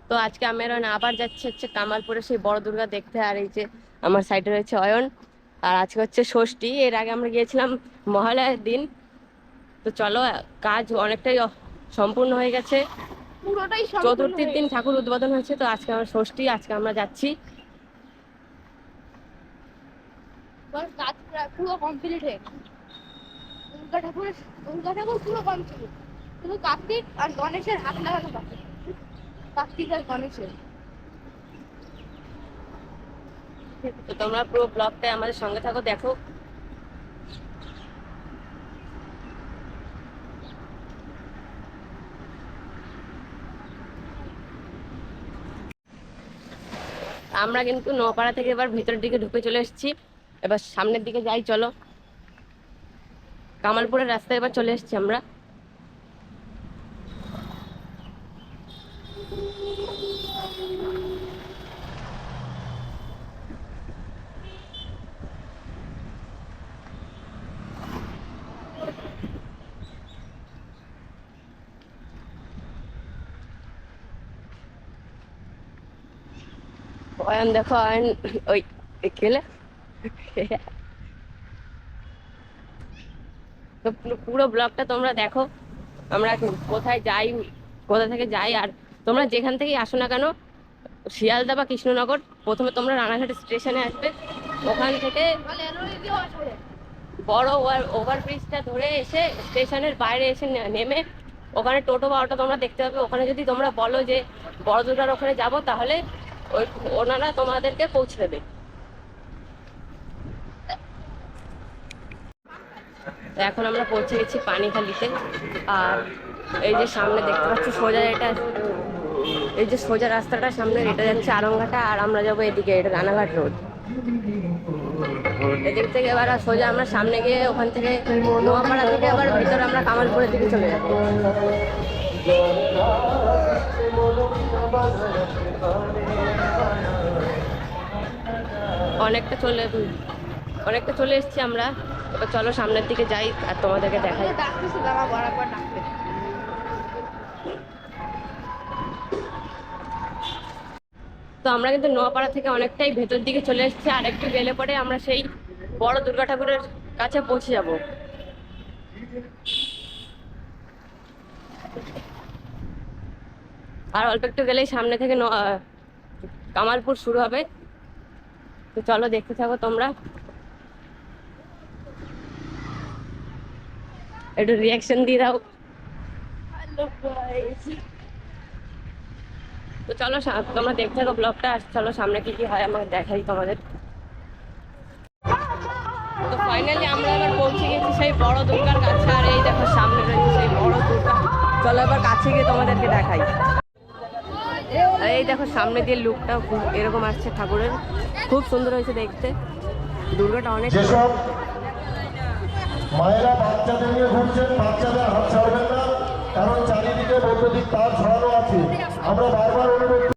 তো আজকে আমরা আবার যাচ্ছি হচ্ছে কামালপুরে সেই বড় দুর্গা দেখতে। আর এই যে আমার সাইডে রয়েছে অয়ন। আর আজকে হচ্ছে ষষ্ঠী, এর আগে আমরা গিয়েছিলাম মহালয়ার দিন। তো চলো, কাজ অনেকটাই সম্পূর্ণ হয়ে গেছে, পুরোটাই সম্পূর্ণ চতুর্থীর হয়ে দিন গেছে। ঠাকুর উদ্বোধন হয়েছে। তো আজকে আমার ষষ্ঠী, আজকে আমরা যাচ্ছি। কাজ প্রায় পুরো কমপ্লিট হয়ে গেছে। দুর্গা ঠাকুর পুরো কমপ্লিট, শুধু কার্তিক আর গণেশের হাত লাগানো বাকি। কার্তিক আর গণেশের। তো তোমরা পুরো ব্লগটা আমাদের সঙ্গে থাকো, দেখো। আমরা কিন্তু নপাড়া থেকে এবার ভিতরের দিকে ঢুকে চলে এসেছি। এবার সামনের দিকে যাই, চলো। কামালপুরের রাস্তায় এবার চলে এসেছি আমরা। অয়ন দেখো, অয়ন ওই খেলে। তো পুরো ব্লগটা তোমরা দেখো, আমরা কোথায় যাই, কোথা থেকে যাই। আর তোমরা যেখান থেকেই আসো না কেন, শিয়ালদা বা কৃষ্ণনগর, প্রথমে তোমরা রানাঘাট স্টেশনে আসবে। ওখান থেকে বড় ওভারব্রিজটা ধরে এসে স্টেশনের বাইরে এসে নেমে ওখানে টোটো বা অটো তোমরা দেখতে পাবে। ওখানে যদি তোমরা বলো যে বড় দুর্গার ওখানে যাব, তাহলে ওই ওনারা তোমাদেরকে পৌঁছে দেবে। তো এখন আমরা পৌঁছে গেছি পানিখালিতে। আর এই যে সামনে দেখতে পাচ্ছি সোজা, এটা এই যে সোজা রাস্তাটা সামনে, এটা যাচ্ছে আরংঘাটা। আর আমরা যাবো এদিকে, এটা রানাঘাট রোড। এদিক থেকে এবার সোজা আমরা সামনে গিয়ে ওখান থেকে নোয়াপাড়া থেকে আবার ভিতরে আমরা কামালপুরের দিকে চলে যাবো। অনেকটা চলে এসেছি আমরা। এবার চলো সামনের দিকে যাই আর তোমাদেরকে দেখাই। ডাকতেছে, দাঁড়া বরাবর ডাকতে। তো আমরা কিন্তু নোয়াপাড়া থেকে অনেকটাই ভেতর দিকে চলে এসেছি। আর একটু গেলে পরে আমরা সেই বড় দুর্গা ঠাকুরের কাছে পৌঁছে যাব। আর অল্প একটু গেলেই সামনে থেকে কামালপুর শুরু হবে। তো চলো, দেখতে থাকো তোমরা। একটু রিয়াকশন দিয়ে দাও। তো চলো, তোমরা দেখতে থাকো ব্লগটা। আর চলো সামনে কি কি হয় আমাকে দেখাই তোমাদের। তো ফাইনালি আমরা এবার পৌঁছে গেছি সেই বড় দুর্গার কাছে। আর এই দেখো সামনে রয়েছে সেই বড় দুর্গা। চলো এবার কাছে গিয়ে তোমাদেরকে দেখাই। এই দেখো সামনে দিয়ে লুকটা এরকম আসছে ঠাকুরের, খুব সুন্দর হয়েছে দেখতে। দুর্গাটা অনেক যেসব মায়েরা বাচ্চাদের নিয়ে ঘুরছেন, বাচ্চাদের হাত ছাড়বেন না, কারণ চারিদিকে বৈদ্যুতিক তার ছড়ানো আছে। আমরা বারবার অনুরোধ